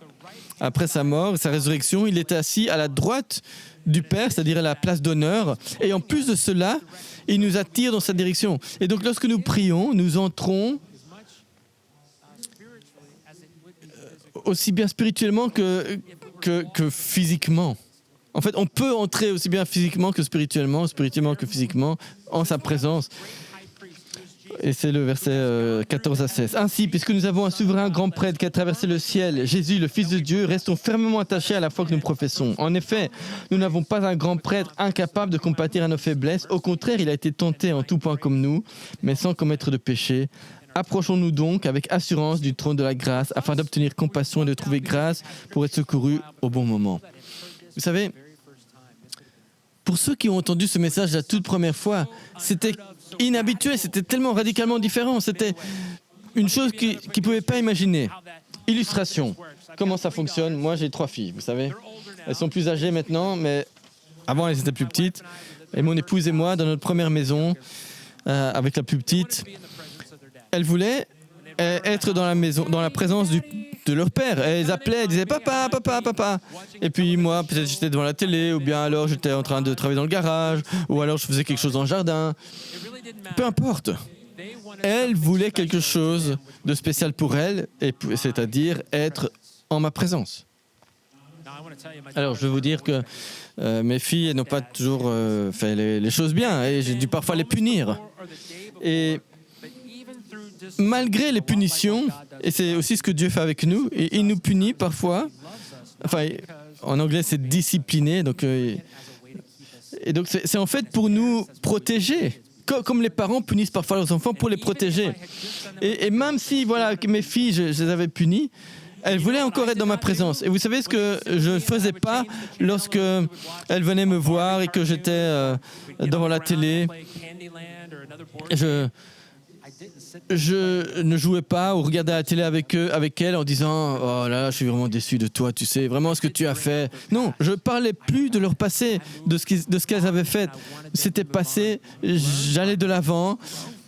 A: après sa mort, sa résurrection, il est assis à la droite du Père, c'est-à-dire à la place d'honneur, et en plus de cela, il nous attire dans sa direction. Et donc lorsque nous prions, nous entrons aussi bien spirituellement que physiquement. En fait, on peut entrer aussi bien physiquement que spirituellement que physiquement, en sa présence. Et c'est le verset 14 à 16. Ainsi, puisque nous avons un souverain grand prêtre qui a traversé le ciel, Jésus, le Fils de Dieu, restons fermement attachés à la foi que nous professons. En effet, nous n'avons pas un grand prêtre incapable de compatir à nos faiblesses. Au contraire, il a été tenté en tout point comme nous, mais sans commettre de péché. Approchons-nous donc avec assurance du trône de la grâce afin d'obtenir compassion et de trouver grâce pour être secourus au bon moment. Vous savez, pour ceux qui ont entendu ce message la toute première fois, c'était inhabituel, c'était tellement radicalement différent, c'était une chose qu'ils ne pouvaient pas imaginer. Illustration, comment ça fonctionne? Moi j'ai 3 filles, vous savez. Elles sont plus âgées maintenant, mais avant elles étaient plus petites. Et mon épouse et moi, dans notre première maison, avec la plus petite, elles voulaient être dans la maison, dans la présence de leur père. Et elles appelaient, elles disaient « Papa, papa, papa ». Et puis moi, peut-être j'étais devant la télé, ou bien alors j'étais en train de travailler dans le garage, ou alors je faisais quelque chose dans le jardin. Peu importe. Elles voulaient quelque chose de spécial pour elles, c'est-à-dire être en ma présence. Alors je vais vous dire que mes filles n'ont pas toujours fait les choses bien, et j'ai dû parfois les punir. Et malgré les punitions, et c'est aussi ce que Dieu fait avec nous, et il nous punit parfois enfin, en anglais c'est discipliner, donc, et donc c'est en fait pour nous protéger. Comme les parents punissent parfois leurs enfants pour les protéger. Et même si voilà, que mes filles, je les avais punies, elles voulaient encore être dans ma présence. Et vous savez ce que je ne faisais pas lorsque elles venaient me voir et que j'étais devant la télé. Je ne jouais pas ou regardais la télé avec elles en disant « Oh là là, je suis vraiment déçu de toi, tu sais, vraiment ce que tu as fait. » Non, je parlais plus de leur passé, de ce qu'elles avaient fait. C'était passé, j'allais de l'avant.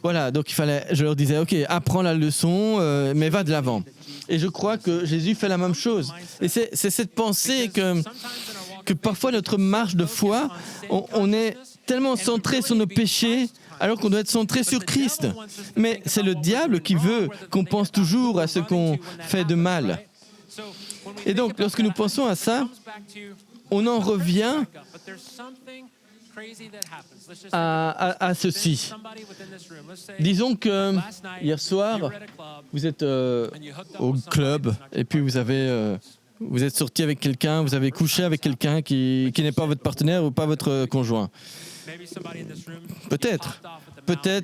A: Voilà, donc je leur disais « Ok, apprends la leçon, mais va de l'avant. » Et je crois que Jésus fait la même chose. Et c'est cette pensée que parfois notre marche de foi, on est tellement centré sur nos péchés, alors qu'on doit être centré sur Christ. Mais c'est le diable qui veut qu'on pense toujours à ce qu'on fait de mal. Et donc, lorsque nous pensons à ça, on en revient à ceci. Disons que hier soir, vous êtes au club et puis vous êtes sorti avec quelqu'un, vous avez couché avec quelqu'un qui n'est pas votre partenaire ou pas votre conjoint. Peut-être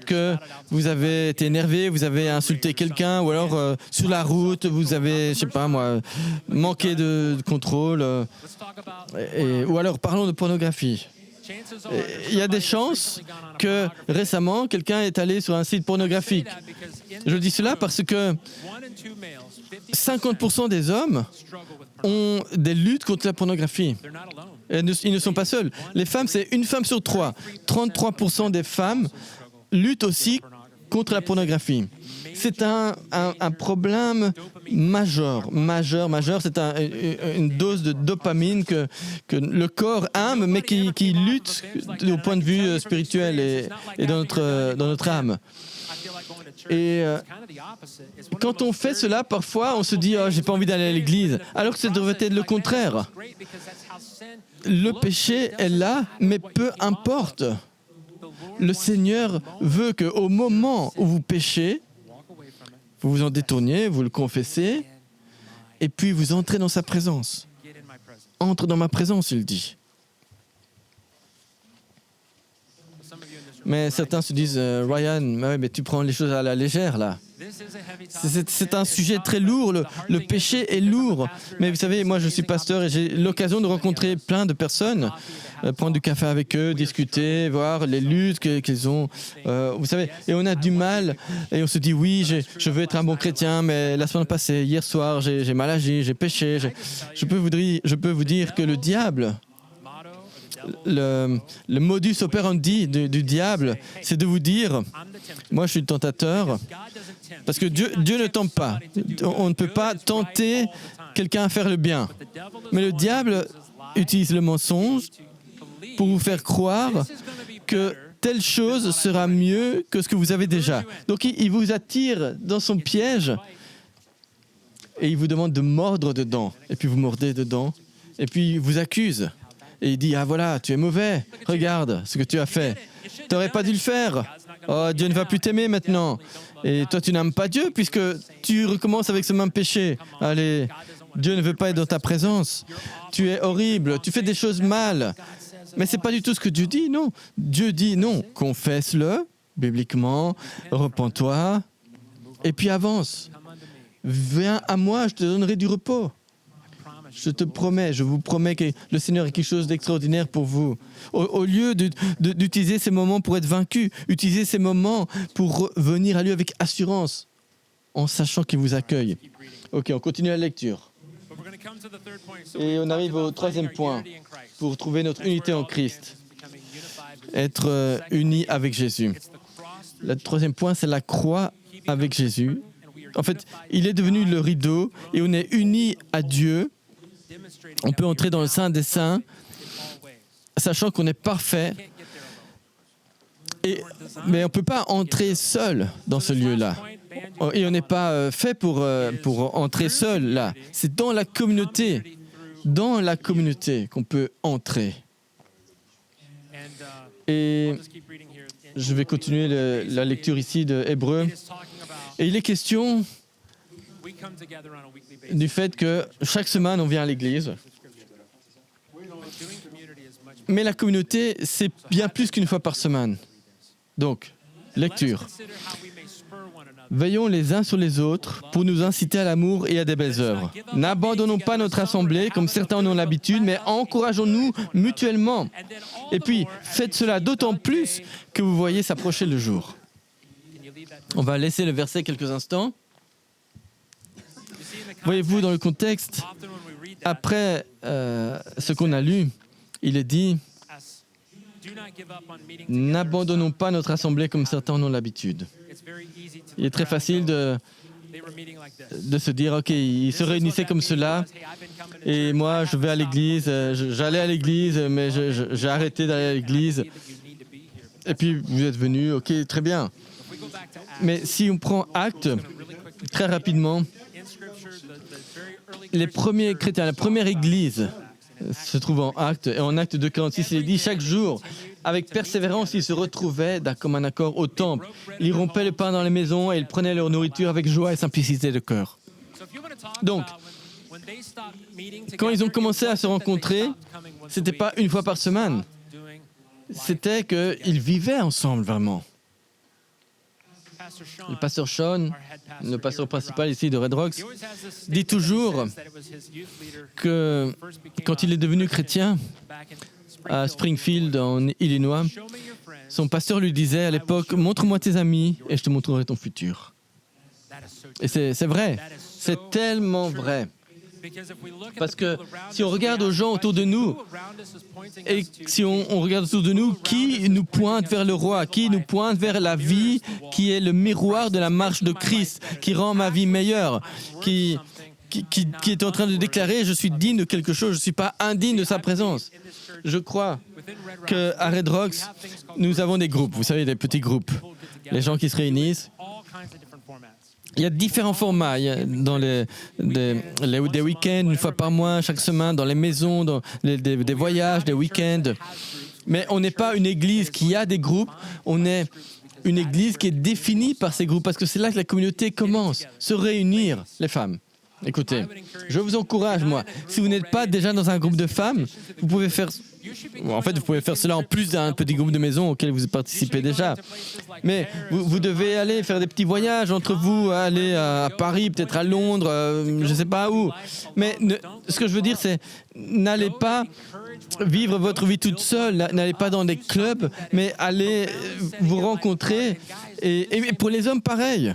A: que vous avez été énervé, vous avez insulté quelqu'un, ou alors sur la route, vous avez, je sais pas moi, manqué de contrôle. Ou alors parlons de pornographie. Il y a des chances que récemment, quelqu'un est allé sur un site pornographique. Je dis cela parce que 50% des hommes ont des luttes contre la pornographie. Et ils ne sont pas seuls. Les femmes, c'est une femme sur 3. 33% des femmes luttent aussi contre la pornographie. C'est un problème majeur. C'est une dose de dopamine que le corps aime, mais qui lutte au point de vue spirituel et dans notre âme. Et quand on fait cela, parfois, on se dit « Oh, j'ai pas envie d'aller à l'église », alors que ça devrait être le contraire. Le péché est là, mais peu importe. Le Seigneur veut qu'au moment où vous péchez, vous vous en détourniez, vous le confessez, et puis vous entrez dans sa présence. Entre dans ma présence, il dit. Mais certains se disent, Ryan, mais tu prends les choses à la légère, là. C'est un sujet très lourd, le péché est lourd. Mais vous savez, moi je suis pasteur et j'ai l'occasion de rencontrer plein de personnes, prendre du café avec eux, discuter, voir les luttes qu'ils ont. Vous savez, et on a du mal, et on se dit, oui, je veux être un bon chrétien, mais la semaine passée, hier soir, j'ai mal agi, j'ai péché. Je peux vous dire que le diable, le modus operandi du diable, c'est de vous dire, moi je suis le tentateur, parce que Dieu ne tente pas. On ne peut pas tenter quelqu'un à faire le bien. Mais le diable utilise le mensonge pour vous faire croire que telle chose sera mieux que ce que vous avez déjà. Donc il vous attire dans son piège et il vous demande de mordre dedans. Et puis vous mordez dedans et puis il vous accuse. Et il dit, ah voilà, tu es mauvais, regarde ce que tu as fait. Tu n'aurais pas dû le faire. Oh, Dieu ne va plus t'aimer maintenant. Et toi, tu n'aimes pas Dieu puisque tu recommences avec ce même péché. Allez, Dieu ne veut pas être dans ta présence. Tu es horrible, tu fais des choses mal. Mais ce n'est pas du tout ce que Dieu dit, non. Dieu dit, non, confesse-le, bibliquement, repens-toi, et puis avance. Viens à moi, je te donnerai du repos. Je te promets, je vous promets que le Seigneur est quelque chose d'extraordinaire pour vous. Au lieu d'utiliser ces moments pour être vaincu, utilisez ces moments pour venir à lui avec assurance, en sachant qu'il vous accueille. Ok, on continue la lecture. Et on arrive au troisième point, pour trouver notre unité en Christ. Être unis avec Jésus. Le troisième point, c'est la croix avec Jésus. En fait, il est devenu le rideau et on est unis à Dieu. On peut entrer dans le Saint des Saints, sachant qu'on est parfait, mais on ne peut pas entrer seul dans ce lieu-là. Et on n'est pas fait pour entrer seul là. C'est dans la communauté qu'on peut entrer. Et je vais continuer la lecture ici de Hébreux. Et il est question du fait que chaque semaine, on vient à l'église. Mais la communauté, c'est bien plus qu'une fois par semaine. Donc, lecture. Veillons les uns sur les autres pour nous inciter à l'amour et à des belles œuvres. N'abandonnons pas notre assemblée comme certains en ont l'habitude, mais encourageons-nous mutuellement. Et puis, faites cela d'autant plus que vous voyez s'approcher le jour. On va laisser le verset quelques instants. Voyez-vous, dans le contexte, après ce qu'on a lu, il est dit « N'abandonnons pas notre assemblée comme certains en ont l'habitude ». Il est très facile de se dire « Ok, ils se réunissaient comme cela et moi je vais à l'église, j'allais à l'église mais j'ai arrêté d'aller à l'église et puis vous êtes venus, ok, très bien ». Mais si on prend Actes, très rapidement, les premiers chrétiens, la première église se trouve en Actes, et en Actes 2,46, il est dit « Chaque jour, avec persévérance, ils se retrouvaient d'un commun accord au temple. Ils rompaient le pain dans les maisons et ils prenaient leur nourriture avec joie et simplicité de cœur. » Donc, quand ils ont commencé à se rencontrer, ce n'était pas une fois par semaine. C'était qu'ils vivaient ensemble, vraiment. Le pasteur Sean, le pasteur principal ici de Red Rocks, dit toujours que quand il est devenu chrétien à Springfield, en Illinois, son pasteur lui disait à l'époque « Montre-moi tes amis et je te montrerai ton futur ». Et c'est vrai, c'est tellement vrai. Parce que si on regarde aux gens autour de nous, et si on regarde autour de nous, qui nous pointe vers le roi, qui nous pointe vers la vie, qui est le miroir de la marche de Christ, qui rend ma vie meilleure, qui est en train de déclarer « Je suis digne de quelque chose, je ne suis pas indigne de sa présence ». Je crois qu'à Red Rocks, nous avons des groupes, vous savez, des petits groupes, les gens qui se réunissent. Il y a différents formats, il y a dans des week-ends, une fois par mois, chaque semaine, dans les maisons, dans des voyages, des week-ends. Mais on n'est pas une église qui a des groupes, on est une église qui est définie par ces groupes, parce que c'est là que la communauté commence, se réunir, les femmes. Écoutez, je vous encourage, moi, si vous n'êtes pas déjà dans un groupe de femmes, vous pouvez faire cela en plus d'un petit groupe de maison auquel vous participez déjà. Mais vous devez aller faire des petits voyages entre vous, aller à Paris, peut-être à Londres, je ne sais pas où. Mais ce que je veux dire, c'est n'allez pas vivre votre vie toute seule, n'allez pas dans des clubs, mais allez vous rencontrer. Et pour les hommes, pareil.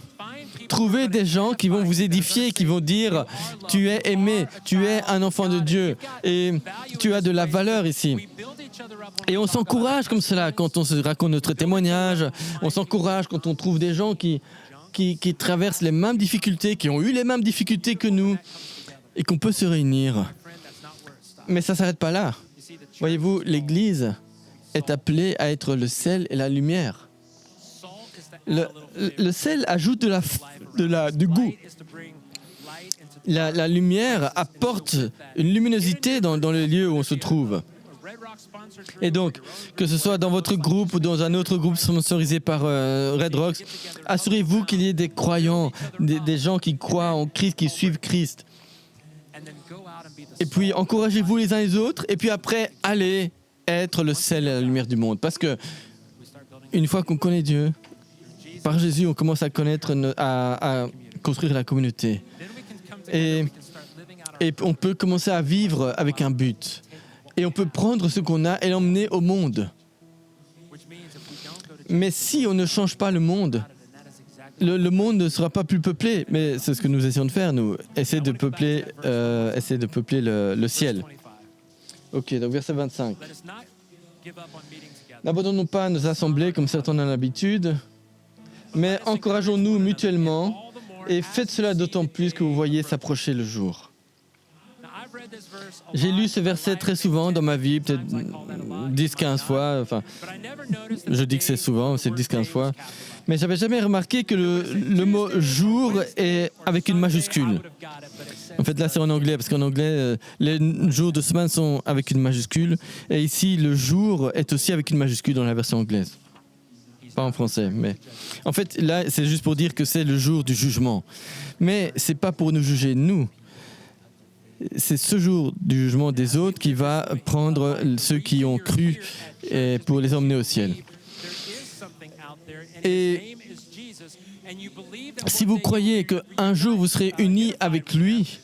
A: Trouvez des gens qui vont vous édifier, qui vont dire « Tu es aimé, tu es un enfant de Dieu et tu as de la valeur ici. » Et on s'encourage comme cela quand on se raconte notre témoignage, on s'encourage quand on trouve des gens qui traversent les mêmes difficultés, qui ont eu les mêmes difficultés que nous et qu'on peut se réunir. Mais ça ne s'arrête pas là. Voyez-vous, l'Église est appelée à être le sel et la lumière. Le sel ajoute du goût. La lumière apporte une luminosité dans le lieu où on se trouve. Et donc, que ce soit dans votre groupe ou dans un autre groupe sponsorisé par Red Rocks, assurez-vous qu'il y ait des croyants, des gens qui croient en Christ, qui suivent Christ. Et puis, encouragez-vous les uns les autres, et puis après, allez être le sel et la lumière du monde. Parce que, une fois qu'on connaît Dieu, par Jésus, on commence à connaître, à construire la communauté. Et on peut commencer à vivre avec un but. Et on peut prendre ce qu'on a et l'emmener au monde. Mais si on ne change pas le monde, le monde ne sera pas plus peuplé. Mais c'est ce que nous essayons de faire, nous. Essayer de peupler le ciel. Ok, donc verset 25. N'abandonnons pas nos assemblées comme certains en ont l'habitude, mais encourageons-nous mutuellement et faites cela d'autant plus que vous voyez s'approcher le jour. J'ai lu ce verset très souvent dans ma vie, peut-être 10-15 fois. Enfin, je dis que c'est souvent, c'est 10-15 fois. Mais j'avais jamais remarqué que le mot « jour » est avec une majuscule. En fait, là, c'est en anglais, parce qu'en anglais, les jours de semaine sont avec une majuscule. Et ici, le jour est aussi avec une majuscule dans la version anglaise. pas en français, mais en fait, là, c'est juste pour dire que c'est le jour du jugement. Mais c'est pas pour nous juger, nous. C'est ce jour du jugement des autres qui va prendre ceux qui ont cru et pour les emmener au ciel. Et si vous croyez qu'un jour vous serez unis avec lui,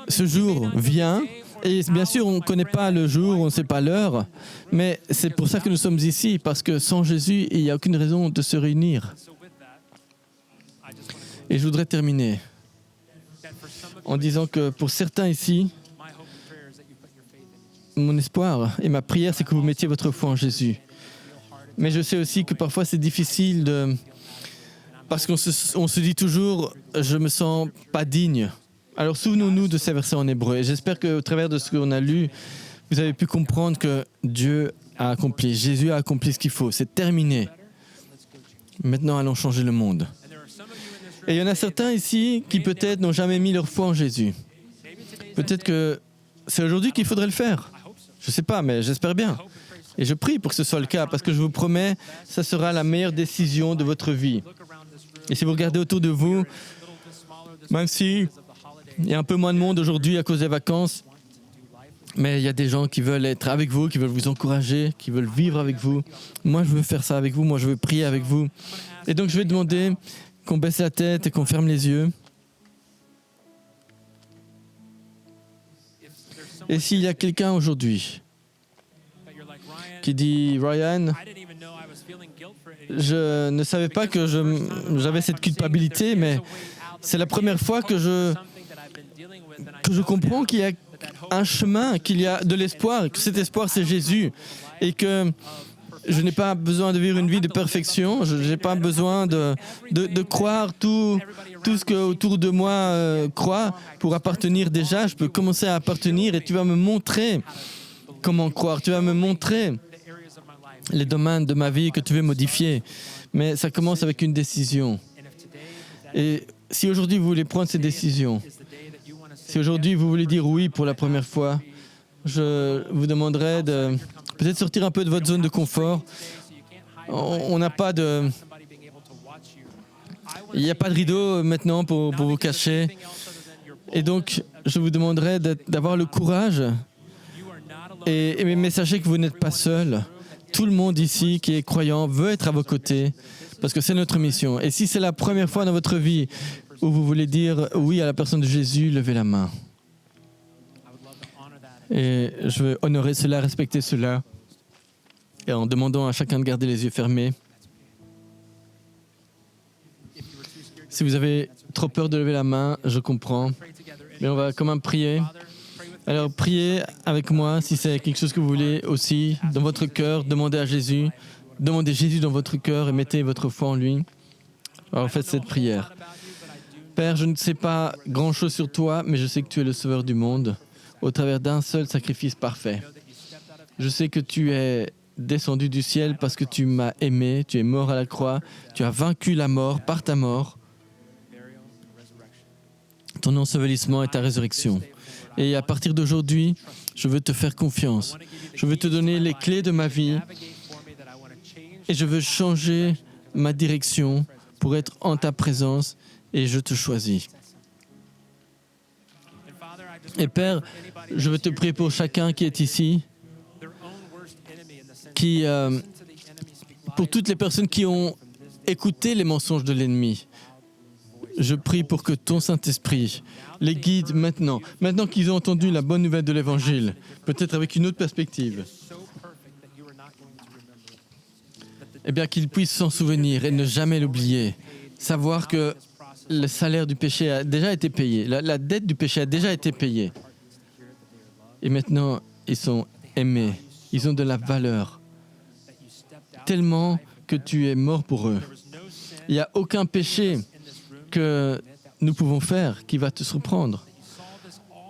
A: ce jour vient. Et bien sûr, on ne connaît pas le jour, on ne sait pas l'heure, mais c'est pour ça que nous sommes ici, parce que sans Jésus, il n'y a aucune raison de se réunir. Et je voudrais terminer en disant que pour certains ici, mon espoir et ma prière, c'est que vous mettiez votre foi en Jésus. Mais je sais aussi que parfois c'est difficile parce qu'on se dit toujours « je me sens pas digne ». Alors souvenons-nous de ces versets en hébreu. Et j'espère qu'au travers de ce qu'on a lu, vous avez pu comprendre que Dieu a accompli, Jésus a accompli ce qu'il faut. C'est terminé. Maintenant, allons changer le monde. Et il y en a certains ici qui peut-être n'ont jamais mis leur foi en Jésus. Peut-être que c'est aujourd'hui qu'il faudrait le faire. Je ne sais pas, mais j'espère bien. Et je prie pour que ce soit le cas, parce que je vous promets, ça sera la meilleure décision de votre vie. Et si vous regardez autour de vous, même si il y a un peu moins de monde aujourd'hui à cause des vacances, mais il y a des gens qui veulent être avec vous, qui veulent vous encourager, qui veulent vivre avec vous. Moi, je veux faire ça avec vous, moi, je veux prier avec vous. Et donc, je vais demander qu'on baisse la tête et qu'on ferme les yeux. Et s'il y a quelqu'un aujourd'hui qui dit « Ryan, je ne savais pas que j'avais cette culpabilité, mais c'est la première fois que je comprends qu'il y a un chemin, qu'il y a de l'espoir, que cet espoir c'est Jésus et que je n'ai pas besoin de vivre une vie de perfection, je n'ai pas besoin de croire tout ce que autour de moi croit pour appartenir déjà. Je peux commencer à appartenir et tu vas me montrer comment croire, tu vas me montrer les domaines de ma vie que tu veux modifier. Mais ça commence avec une décision. Et si aujourd'hui vous voulez prendre cette décision, si aujourd'hui vous voulez dire oui pour la première fois, je vous demanderai de peut-être sortir un peu de votre zone de confort. On n'a pas de... Il n'y a pas de rideau maintenant pour vous cacher. Et donc, je vous demanderai d'avoir le courage. Mais sachez que vous n'êtes pas seul. Tout le monde ici qui est croyant veut être à vos côtés parce que c'est notre mission. Et si c'est la première fois dans votre vie où vous voulez dire oui à la personne de Jésus, levez la main. Et je veux honorer cela, respecter cela, et en demandant à chacun de garder les yeux fermés. Si vous avez trop peur de lever la main, je comprends, mais on va quand même prier. Alors priez avec moi si c'est quelque chose que vous voulez aussi, dans votre cœur, demandez à Jésus, demandez Jésus dans votre cœur et mettez votre foi en lui. Alors faites cette prière. Père, je ne sais pas grand-chose sur toi, mais je sais que tu es le sauveur du monde, au travers d'un seul sacrifice parfait. Je sais que tu es descendu du ciel parce que tu m'as aimé, tu es mort à la croix, tu as vaincu la mort par ta mort, ton ensevelissement et ta résurrection. Et à partir d'aujourd'hui, je veux te faire confiance. Je veux te donner les clés de ma vie et je veux changer ma direction pour être en ta présence et je te choisis. Et Père, je veux te prier pour chacun qui est ici, pour toutes les personnes qui ont écouté les mensonges de l'ennemi. Je prie pour que ton Saint-Esprit les guide maintenant qu'ils ont entendu la bonne nouvelle de l'Évangile, peut-être avec une autre perspective, eh bien qu'ils puissent s'en souvenir et ne jamais l'oublier, savoir que le salaire du péché a déjà été payé, la dette du péché a déjà été payée. Et maintenant, ils sont aimés, ils ont de la valeur, tellement que tu es mort pour eux. Il n'y a aucun péché que nous pouvons faire qui va te surprendre.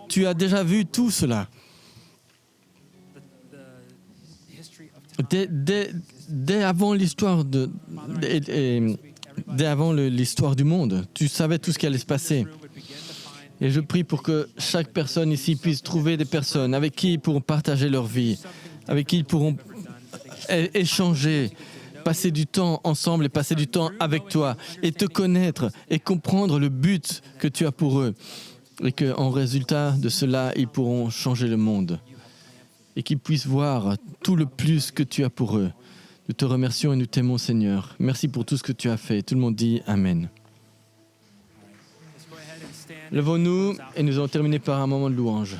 A: Tu as déjà vu tout cela. Dès avant l'histoire dès avant l'histoire du monde, tu savais tout ce qui allait se passer. Et je prie pour que chaque personne ici puisse trouver des personnes avec qui ils pourront partager leur vie, avec qui ils pourront échanger passer du temps ensemble et passer du temps avec toi et te connaître et comprendre le but que tu as pour eux. Et qu'en résultat de cela, ils pourront changer le monde. Et qu'ils puissent voir tout le plus que tu as pour eux. Nous te remercions et nous t'aimons, Seigneur. Merci pour tout ce que tu as fait. Tout le monde dit Amen. Levons-nous et nous allons terminer par un moment de louange.